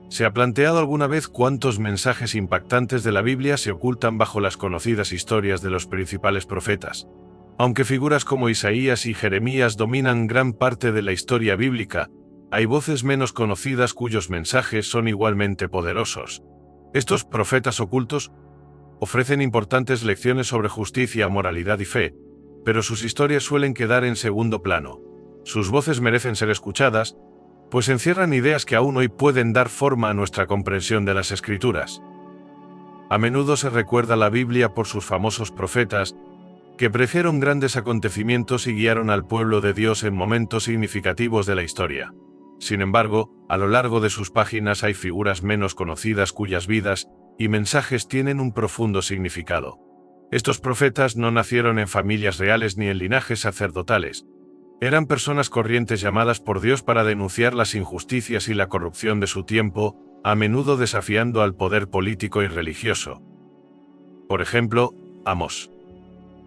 ¿Se ha planteado alguna vez cuántos mensajes impactantes de la Biblia se ocultan bajo las conocidas historias de los principales profetas? Aunque figuras como Isaías y Jeremías dominan gran parte de la historia bíblica, hay voces menos conocidas cuyos mensajes son igualmente poderosos. Estos profetas ocultos ofrecen importantes lecciones sobre justicia, moralidad y fe, pero sus historias suelen quedar en segundo plano. Sus voces merecen ser escuchadas, pues encierran ideas que aún hoy pueden dar forma a nuestra comprensión de las Escrituras. A menudo se recuerda la Biblia por sus famosos profetas, que predjeron grandes acontecimientos y guiaron al pueblo de Dios en momentos significativos de la historia. Sin embargo, a lo largo de sus páginas hay figuras menos conocidas cuyas vidas y mensajes tienen un profundo significado. Estos profetas no nacieron en familias reales ni en linajes sacerdotales. Eran personas corrientes llamadas por Dios para denunciar las injusticias y la corrupción de su tiempo, a menudo desafiando al poder político y religioso. Por ejemplo, Amós.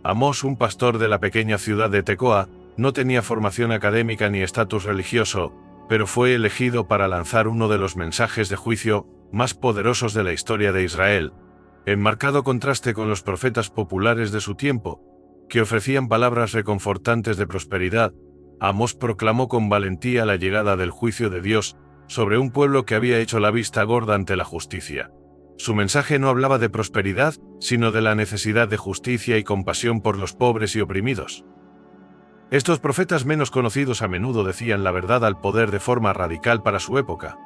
Amós, un pastor de la pequeña ciudad de Tecoa, no tenía formación académica ni estatus religioso, pero fue elegido para lanzar uno de los mensajes de juicio más poderosos de la historia de Israel, en marcado contraste con los profetas populares de su tiempo, que ofrecían palabras reconfortantes de prosperidad. Amós proclamó con valentía la llegada del juicio de Dios sobre un pueblo que había hecho la vista gorda ante la justicia. Su mensaje no hablaba de prosperidad, sino de la necesidad de justicia y compasión por los pobres y oprimidos. Estos profetas menos conocidos a menudo decían la verdad al poder de forma radical para su época.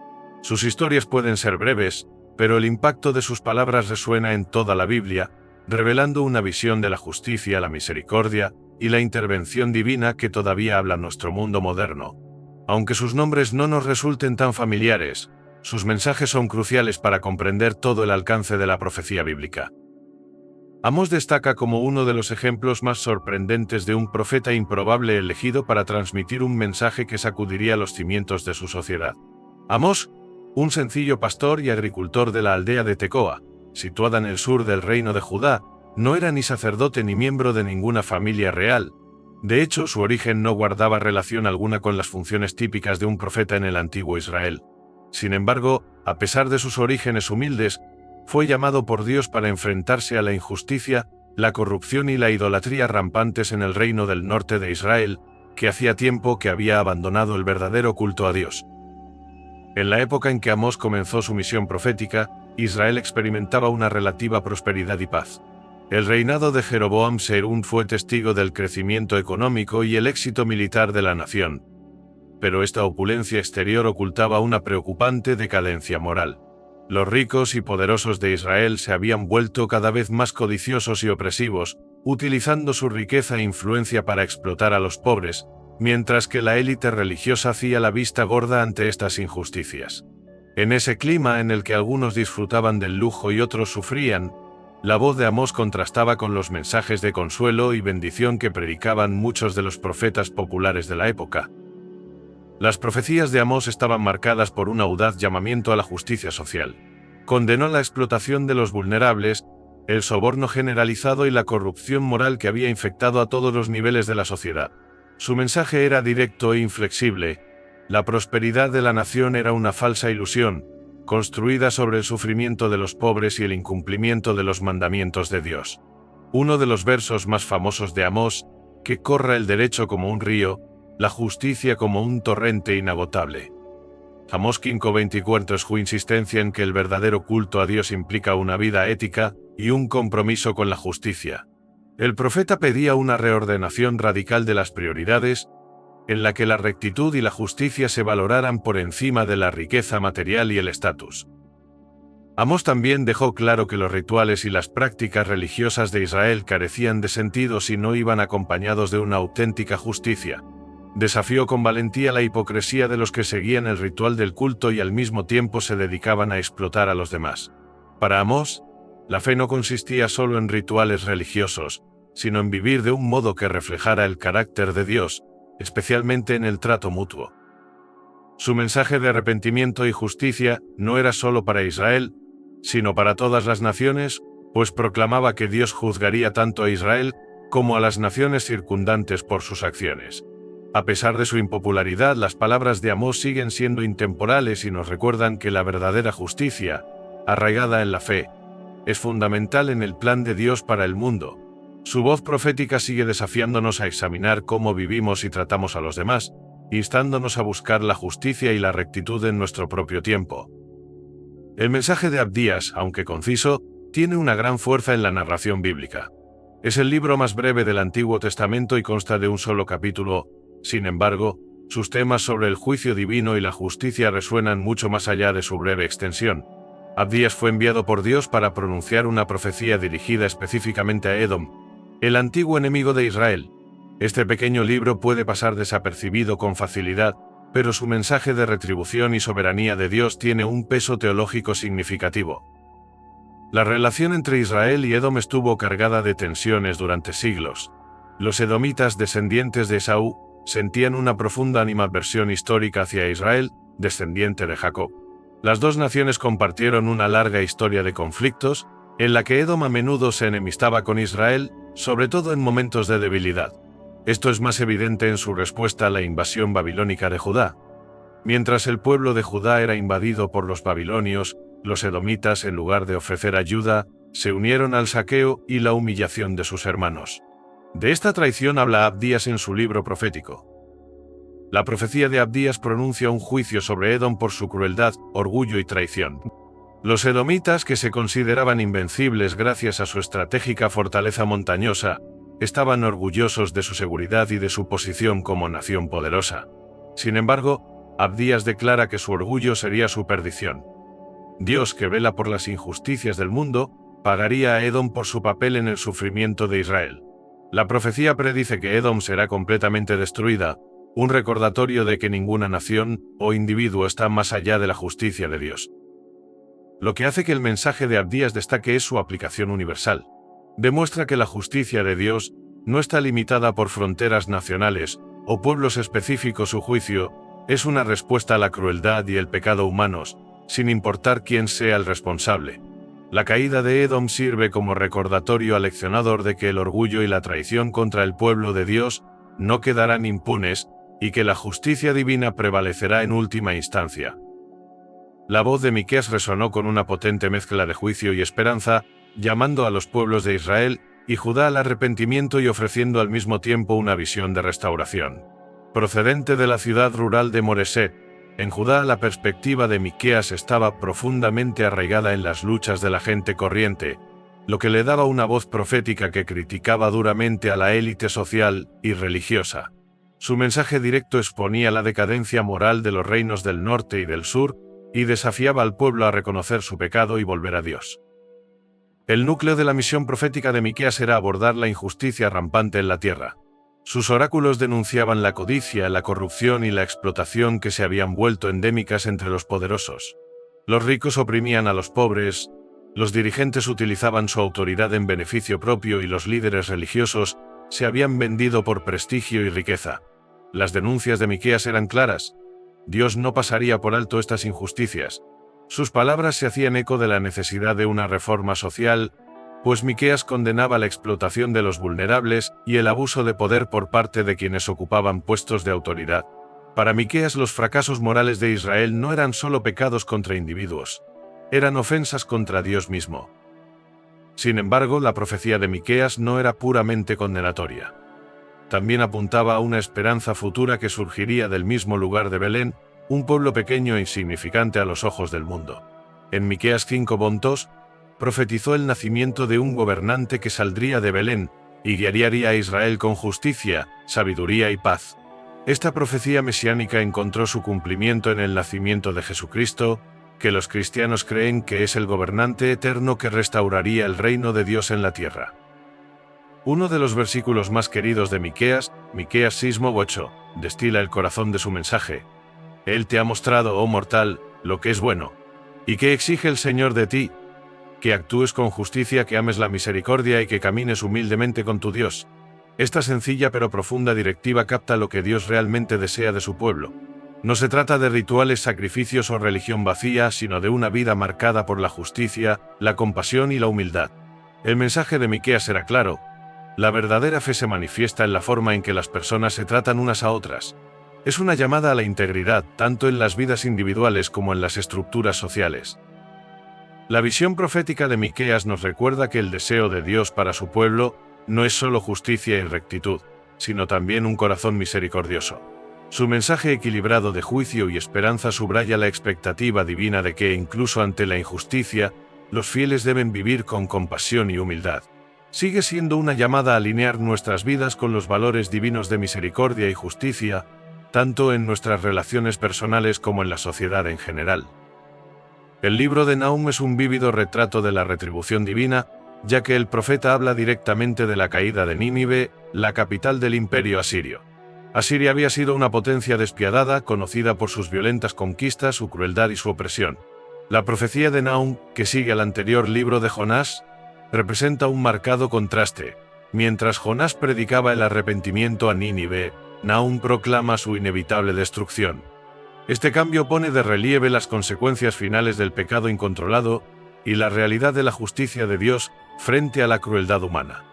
Sus historias pueden ser breves, pero el impacto de sus palabras resuena en toda la Biblia, revelando una visión de la justicia, la misericordia y la intervención divina que todavía habla nuestro mundo moderno. Aunque sus nombres no nos resulten tan familiares, sus mensajes son cruciales para comprender todo el alcance de la profecía bíblica. Amós destaca como uno de los ejemplos más sorprendentes de un profeta improbable elegido para transmitir un mensaje que sacudiría los cimientos de su sociedad. Amós, un sencillo pastor y agricultor de la aldea de Tecoa, situada en el sur del reino de Judá, no era ni sacerdote ni miembro de ninguna familia real. De hecho, su origen no guardaba relación alguna con las funciones típicas de un profeta en el antiguo Israel. Sin embargo, a pesar de sus orígenes humildes, fue llamado por Dios para enfrentarse a la injusticia, la corrupción y la idolatría rampantes en el reino del norte de Israel, que hacía tiempo que había abandonado el verdadero culto a Dios. En la época en que Amós comenzó su misión profética, Israel experimentaba una relativa prosperidad y paz. El reinado de Jeroboam II fue testigo del crecimiento económico y el éxito militar de la nación. Pero esta opulencia exterior ocultaba una preocupante decadencia moral. Los ricos y poderosos de Israel se habían vuelto cada vez más codiciosos y opresivos, utilizando su riqueza e influencia para explotar a los pobres, mientras que la élite religiosa hacía la vista gorda ante estas injusticias. En ese clima en el que algunos disfrutaban del lujo y otros sufrían, la voz de Amós contrastaba con los mensajes de consuelo y bendición que predicaban muchos de los profetas populares de la época. Las profecías de Amós estaban marcadas por un audaz llamamiento a la justicia social. Condenó la explotación de los vulnerables, el soborno generalizado y la corrupción moral que había infectado a todos los niveles de la sociedad. Su mensaje era directo e inflexible. La prosperidad de la nación era una falsa ilusión, construida sobre el sufrimiento de los pobres y el incumplimiento de los mandamientos de Dios. Uno de los versos más famosos de Amós, que corra el derecho como un río, la justicia como un torrente inagotable. Amós 5:24 es su insistencia en que el verdadero culto a Dios implica una vida ética y un compromiso con la justicia. El profeta pedía una reordenación radical de las prioridades, en la que la rectitud y la justicia se valoraran por encima de la riqueza material y el estatus. Amós también dejó claro que los rituales y las prácticas religiosas de Israel carecían de sentido si no iban acompañados de una auténtica justicia. Desafió con valentía la hipocresía de los que seguían el ritual del culto y al mismo tiempo se dedicaban a explotar a los demás. Para Amós, la fe no consistía solo en rituales religiosos, sino en vivir de un modo que reflejara el carácter de Dios, especialmente en el trato mutuo. Su mensaje de arrepentimiento y justicia no era solo para Israel, sino para todas las naciones, pues proclamaba que Dios juzgaría tanto a Israel como a las naciones circundantes por sus acciones. A pesar de su impopularidad, las palabras de Amós siguen siendo intemporales y nos recuerdan que la verdadera justicia, arraigada en la fe, es fundamental en el plan de Dios para el mundo. Su voz profética sigue desafiándonos a examinar cómo vivimos y tratamos a los demás, instándonos a buscar la justicia y la rectitud en nuestro propio tiempo. El mensaje de Abdías, aunque conciso, tiene una gran fuerza en la narración bíblica. Es el libro más breve del Antiguo Testamento y consta de un solo capítulo. Sin embargo, sus temas sobre el juicio divino y la justicia resuenan mucho más allá de su breve extensión. Abdías fue enviado por Dios para pronunciar una profecía dirigida específicamente a Edom, el antiguo enemigo de Israel. Este pequeño libro puede pasar desapercibido con facilidad, pero su mensaje de retribución y soberanía de Dios tiene un peso teológico significativo. La relación entre Israel y Edom estuvo cargada de tensiones durante siglos. Los edomitas, descendientes de Esaú, sentían una profunda animadversión histórica hacia Israel, descendiente de Jacob. Las dos naciones compartieron una larga historia de conflictos, en la que Edom a menudo se enemistaba con Israel, sobre todo en momentos de debilidad. Esto es más evidente en su respuesta a la invasión babilónica de Judá. Mientras el pueblo de Judá era invadido por los babilonios, los edomitas, en lugar de ofrecer ayuda, se unieron al saqueo y la humillación de sus hermanos. De esta traición habla Abdías en su libro profético. La profecía de Abdías pronuncia un juicio sobre Edom por su crueldad, orgullo y traición. Los edomitas, que se consideraban invencibles gracias a su estratégica fortaleza montañosa, estaban orgullosos de su seguridad y de su posición como nación poderosa. Sin embargo, Abdías declara que su orgullo sería su perdición. Dios, que vela por las injusticias del mundo, pagaría a Edom por su papel en el sufrimiento de Israel. La profecía predice que Edom será completamente destruida, un recordatorio de que ninguna nación o individuo está más allá de la justicia de Dios. Lo que hace que el mensaje de Abdías destaque es su aplicación universal. Demuestra que la justicia de Dios no está limitada por fronteras nacionales o pueblos específicos. Su juicio es una respuesta a la crueldad y el pecado humanos, sin importar quién sea el responsable. La caída de Edom sirve como recordatorio aleccionador de que el orgullo y la traición contra el pueblo de Dios no quedarán impunes y que la justicia divina prevalecerá en última instancia. La voz de Miqueas resonó con una potente mezcla de juicio y esperanza, llamando a los pueblos de Israel y Judá al arrepentimiento y ofreciendo al mismo tiempo una visión de restauración. Procedente de la ciudad rural de Moreset, en Judá, la perspectiva de Miqueas estaba profundamente arraigada en las luchas de la gente corriente, lo que le daba una voz profética que criticaba duramente a la élite social y religiosa. Su mensaje directo exponía la decadencia moral de los reinos del norte y del sur, y desafiaba al pueblo a reconocer su pecado y volver a Dios. El núcleo de la misión profética de Miqueas era abordar la injusticia rampante en la tierra. Sus oráculos denunciaban la codicia, la corrupción y la explotación que se habían vuelto endémicas entre los poderosos. Los ricos oprimían a los pobres, los dirigentes utilizaban su autoridad en beneficio propio y los líderes religiosos se habían vendido por prestigio y riqueza. Las denuncias de Miqueas eran claras. Dios no pasaría por alto estas injusticias. Sus palabras se hacían eco de la necesidad de una reforma social, pues Miqueas condenaba la explotación de los vulnerables y el abuso de poder por parte de quienes ocupaban puestos de autoridad. Para Miqueas, los fracasos morales de Israel no eran solo pecados contra individuos, eran ofensas contra Dios mismo. Sin embargo, la profecía de Miqueas no era puramente condenatoria. También apuntaba a una esperanza futura que surgiría del mismo lugar de Belén, un pueblo pequeño e insignificante a los ojos del mundo. En Miqueas 5:2, profetizó el nacimiento de un gobernante que saldría de Belén y guiaría a Israel con justicia, sabiduría y paz. Esta profecía mesiánica encontró su cumplimiento en el nacimiento de Jesucristo, que los cristianos creen que es el gobernante eterno que restauraría el reino de Dios en la tierra. Uno de los versículos más queridos de Miqueas, Miqueas 6:8, destila el corazón de su mensaje. Él te ha mostrado, oh mortal, lo que es bueno. ¿Y qué exige el Señor de ti? Que actúes con justicia, que ames la misericordia y que camines humildemente con tu Dios. Esta sencilla pero profunda directiva capta lo que Dios realmente desea de su pueblo. No se trata de rituales, sacrificios o religión vacía, sino de una vida marcada por la justicia, la compasión y la humildad. El mensaje de Miqueas era claro. La verdadera fe se manifiesta en la forma en que las personas se tratan unas a otras. Es una llamada a la integridad, tanto en las vidas individuales como en las estructuras sociales. La visión profética de Miqueas nos recuerda que el deseo de Dios para su pueblo no es solo justicia y rectitud, sino también un corazón misericordioso. Su mensaje equilibrado de juicio y esperanza subraya la expectativa divina de que, incluso ante la injusticia, los fieles deben vivir con compasión y humildad. Sigue siendo una llamada a alinear nuestras vidas con los valores divinos de misericordia y justicia, tanto en nuestras relaciones personales como en la sociedad en general. El libro de Nahum es un vívido retrato de la retribución divina, ya que el profeta habla directamente de la caída de Nínive, la capital del imperio asirio. Asiria había sido una potencia despiadada, conocida por sus violentas conquistas, su crueldad y su opresión. La profecía de Nahum, que sigue al anterior libro de Jonás, representa un marcado contraste. Mientras Jonás predicaba el arrepentimiento a Nínive, Nahum proclama su inevitable destrucción. Este cambio pone de relieve las consecuencias finales del pecado incontrolado y la realidad de la justicia de Dios frente a la crueldad humana.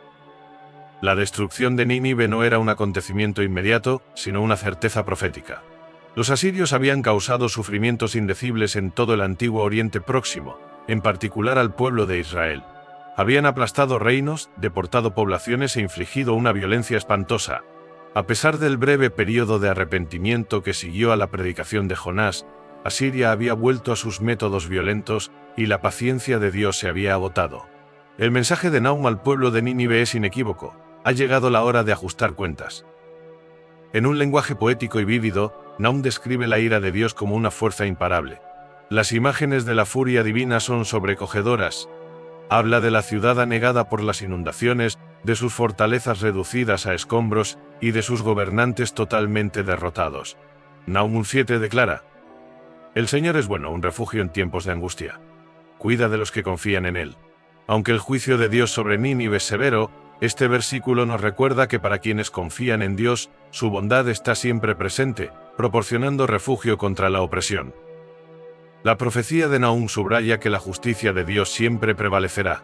La destrucción de Nínive no era un acontecimiento inmediato, sino una certeza profética. Los asirios habían causado sufrimientos indecibles en todo el antiguo Oriente Próximo, en particular al pueblo de Israel. Habían aplastado reinos, deportado poblaciones e infligido una violencia espantosa. A pesar del breve periodo de arrepentimiento que siguió a la predicación de Jonás, Asiria había vuelto a sus métodos violentos y la paciencia de Dios se había agotado. El mensaje de Nahum al pueblo de Nínive es inequívoco: ha llegado la hora de ajustar cuentas. En un lenguaje poético y vívido, Nahum describe la ira de Dios como una fuerza imparable. Las imágenes de la furia divina son sobrecogedoras. Habla de la ciudad anegada por las inundaciones, de sus fortalezas reducidas a escombros y de sus gobernantes totalmente derrotados. Nahum 7 declara: El Señor es bueno, un refugio en tiempos de angustia. Cuida de los que confían en Él. Aunque el juicio de Dios sobre Nínive es severo, este versículo nos recuerda que para quienes confían en Dios, su bondad está siempre presente, proporcionando refugio contra la opresión. La profecía de Nahum subraya que la justicia de Dios siempre prevalecerá.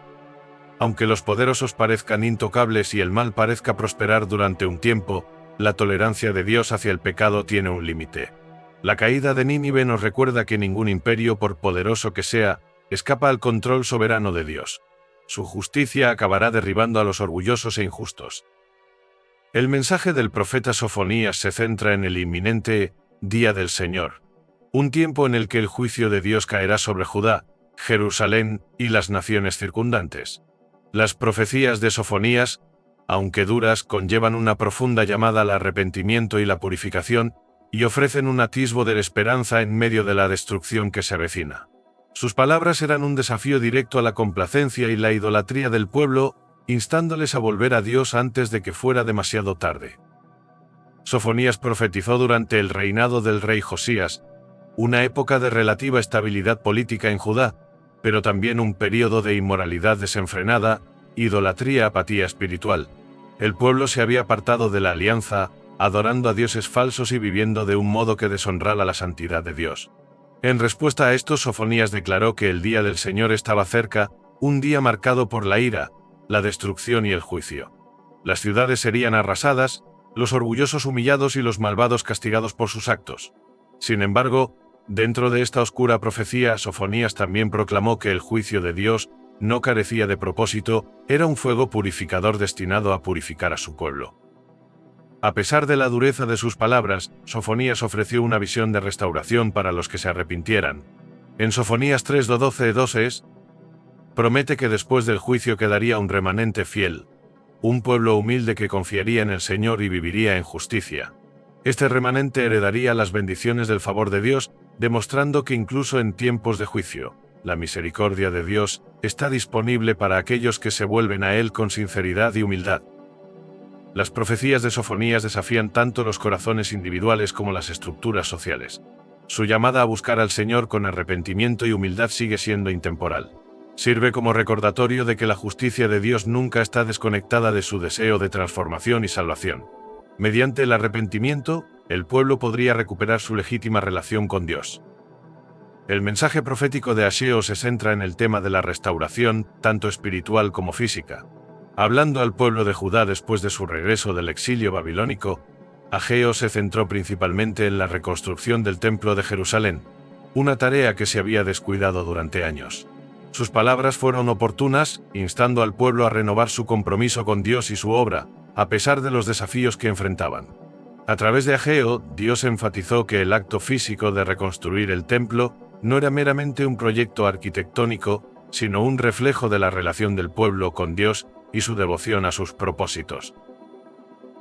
Aunque los poderosos parezcan intocables y el mal parezca prosperar durante un tiempo, la tolerancia de Dios hacia el pecado tiene un límite. La caída de Nínive nos recuerda que ningún imperio, por poderoso que sea, escapa al control soberano de Dios. Su justicia acabará derribando a los orgullosos e injustos. El mensaje del profeta Sofonías se centra en el inminente Día del Señor, un tiempo en el que el juicio de Dios caerá sobre Judá, Jerusalén y las naciones circundantes. Las profecías de Sofonías, aunque duras, conllevan una profunda llamada al arrepentimiento y la purificación, y ofrecen un atisbo de esperanza en medio de la destrucción que se avecina. Sus palabras eran un desafío directo a la complacencia y la idolatría del pueblo, instándoles a volver a Dios antes de que fuera demasiado tarde. Sofonías profetizó durante el reinado del rey Josías, una época de relativa estabilidad política en Judá, pero también un período de inmoralidad desenfrenada, idolatría, apatía espiritual. El pueblo se había apartado de la alianza, adorando a dioses falsos y viviendo de un modo que deshonraba la santidad de Dios. En respuesta a esto, Sofonías declaró que el día del Señor estaba cerca, un día marcado por la ira, la destrucción y el juicio. Las ciudades serían arrasadas, los orgullosos humillados y los malvados castigados por sus actos. Sin embargo, dentro de esta oscura profecía, Sofonías también proclamó que el juicio de Dios no carecía de propósito, era un fuego purificador destinado a purificar a su pueblo. A pesar de la dureza de sus palabras, Sofonías ofreció una visión de restauración para los que se arrepintieran. En Sofonías 3:12-12 promete que después del juicio quedaría un remanente fiel, un pueblo humilde que confiaría en el Señor y viviría en justicia. Este remanente heredaría las bendiciones del favor de Dios, demostrando que incluso en tiempos de juicio, la misericordia de Dios está disponible para aquellos que se vuelven a Él con sinceridad y humildad. Las profecías de Sofonías desafían tanto los corazones individuales como las estructuras sociales. Su llamada a buscar al Señor con arrepentimiento y humildad sigue siendo intemporal. Sirve como recordatorio de que la justicia de Dios nunca está desconectada de su deseo de transformación y salvación. Mediante el arrepentimiento, el pueblo podría recuperar su legítima relación con Dios. El mensaje profético de Ageo se centra en el tema de la restauración, tanto espiritual como física. Hablando al pueblo de Judá después de su regreso del exilio babilónico, Ageo se centró principalmente en la reconstrucción del Templo de Jerusalén, una tarea que se había descuidado durante años. Sus palabras fueron oportunas, instando al pueblo a renovar su compromiso con Dios y su obra, a pesar de los desafíos que enfrentaban. A través de Ageo, Dios enfatizó que el acto físico de reconstruir el templo no era meramente un proyecto arquitectónico, sino un reflejo de la relación del pueblo con Dios y su devoción a sus propósitos.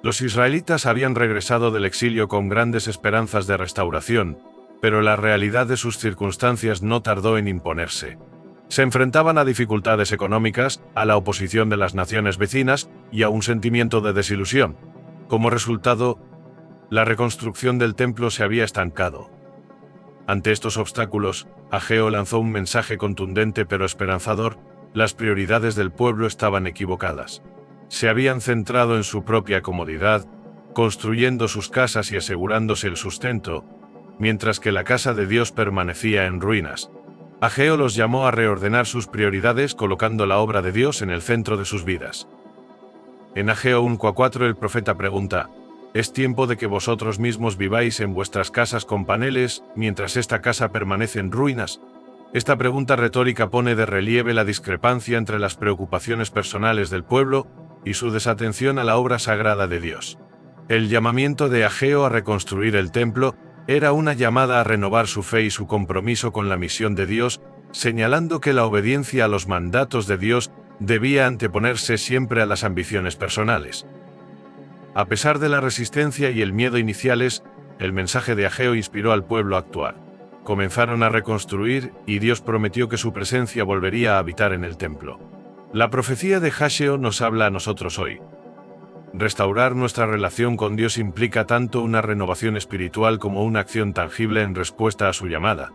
Los israelitas habían regresado del exilio con grandes esperanzas de restauración, pero la realidad de sus circunstancias no tardó en imponerse. Se enfrentaban a dificultades económicas, a la oposición de las naciones vecinas y a un sentimiento de desilusión. Como resultado, la reconstrucción del templo se había estancado. Ante estos obstáculos, Ageo lanzó un mensaje contundente pero esperanzador: las prioridades del pueblo estaban equivocadas. Se habían centrado en su propia comodidad, construyendo sus casas y asegurándose el sustento, mientras que la casa de Dios permanecía en ruinas. Ageo los llamó a reordenar sus prioridades colocando la obra de Dios en el centro de sus vidas. En Ageo 1:4 el profeta pregunta: ¿es tiempo de que vosotros mismos viváis en vuestras casas con paneles, mientras esta casa permanece en ruinas? Esta pregunta retórica pone de relieve la discrepancia entre las preocupaciones personales del pueblo y su desatención a la obra sagrada de Dios. El llamamiento de Ageo a reconstruir el templo era una llamada a renovar su fe y su compromiso con la misión de Dios, señalando que la obediencia a los mandatos de Dios debía anteponerse siempre a las ambiciones personales. A pesar de la resistencia y el miedo iniciales, el mensaje de Ageo inspiró al pueblo a actuar. Comenzaron a reconstruir y Dios prometió que su presencia volvería a habitar en el templo. La profecía de Ageo nos habla a nosotros hoy. Restaurar nuestra relación con Dios implica tanto una renovación espiritual como una acción tangible en respuesta a su llamada.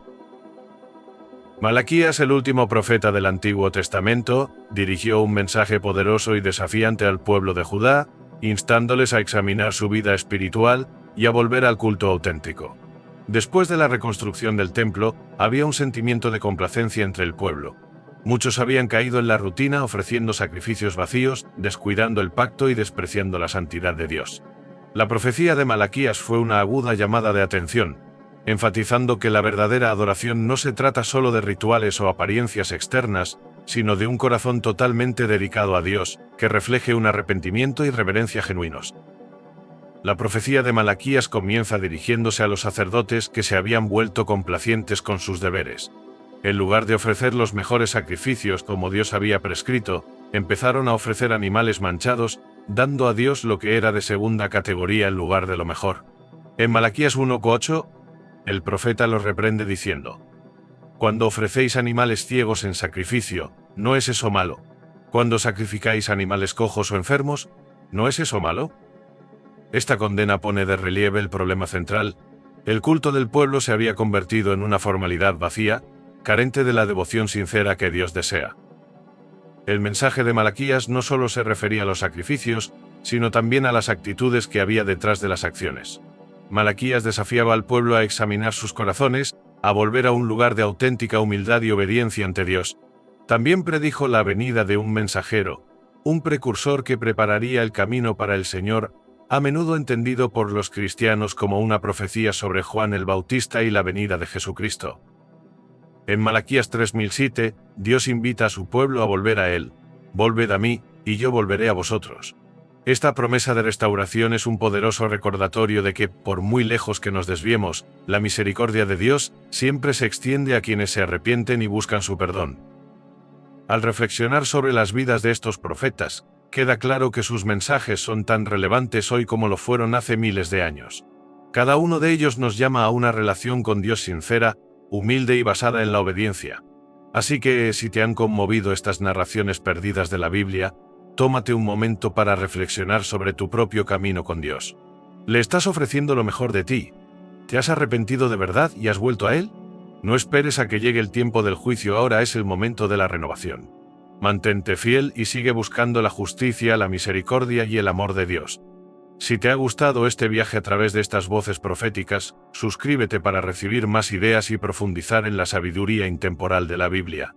Malaquías, el último profeta del Antiguo Testamento, dirigió un mensaje poderoso y desafiante al pueblo de Judá, instándoles a examinar su vida espiritual y a volver al culto auténtico. Después de la reconstrucción del templo, había un sentimiento de complacencia entre el pueblo. Muchos habían caído en la rutina ofreciendo sacrificios vacíos, descuidando el pacto y despreciando la santidad de Dios. La profecía de Malaquías fue una aguda llamada de atención, enfatizando que la verdadera adoración no se trata solo de rituales o apariencias externas, sino de un corazón totalmente dedicado a Dios, que refleje un arrepentimiento y reverencia genuinos. La profecía de Malaquías comienza dirigiéndose a los sacerdotes que se habían vuelto complacientes con sus deberes. En lugar de ofrecer los mejores sacrificios como Dios había prescrito, empezaron a ofrecer animales manchados, dando a Dios lo que era de segunda categoría en lugar de lo mejor. En Malaquías 1:8, el profeta los reprende diciendo: Cuando ofrecéis animales ciegos en sacrificio, ¿no es eso malo? Cuando sacrificáis animales cojos o enfermos, ¿no es eso malo? Esta condena pone de relieve el problema central. El culto del pueblo se había convertido en una formalidad vacía, carente de la devoción sincera que Dios desea. El mensaje de Malaquías no solo se refería a los sacrificios, sino también a las actitudes que había detrás de las acciones. Malaquías desafiaba al pueblo a examinar sus corazones, a volver a un lugar de auténtica humildad y obediencia ante Dios. También predijo la venida de un mensajero, un precursor que prepararía el camino para el Señor, a menudo entendido por los cristianos como una profecía sobre Juan el Bautista y la venida de Jesucristo. En Malaquías 3:7, Dios invita a su pueblo a volver a Él: «Volved a mí, y yo volveré a vosotros». Esta promesa de restauración es un poderoso recordatorio de que, por muy lejos que nos desviemos, la misericordia de Dios siempre se extiende a quienes se arrepienten y buscan su perdón. Al reflexionar sobre las vidas de estos profetas, queda claro que sus mensajes son tan relevantes hoy como lo fueron hace miles de años. Cada uno de ellos nos llama a una relación con Dios sincera, humilde y basada en la obediencia. Así que, si te han conmovido estas narraciones perdidas de la Biblia, tómate un momento para reflexionar sobre tu propio camino con Dios. ¿Le estás ofreciendo lo mejor de ti? ¿Te has arrepentido de verdad y has vuelto a Él? No esperes a que llegue el tiempo del juicio, ahora es el momento de la renovación. Mantente fiel y sigue buscando la justicia, la misericordia y el amor de Dios. Si te ha gustado este viaje a través de estas voces proféticas, suscríbete para recibir más ideas y profundizar en la sabiduría intemporal de la Biblia.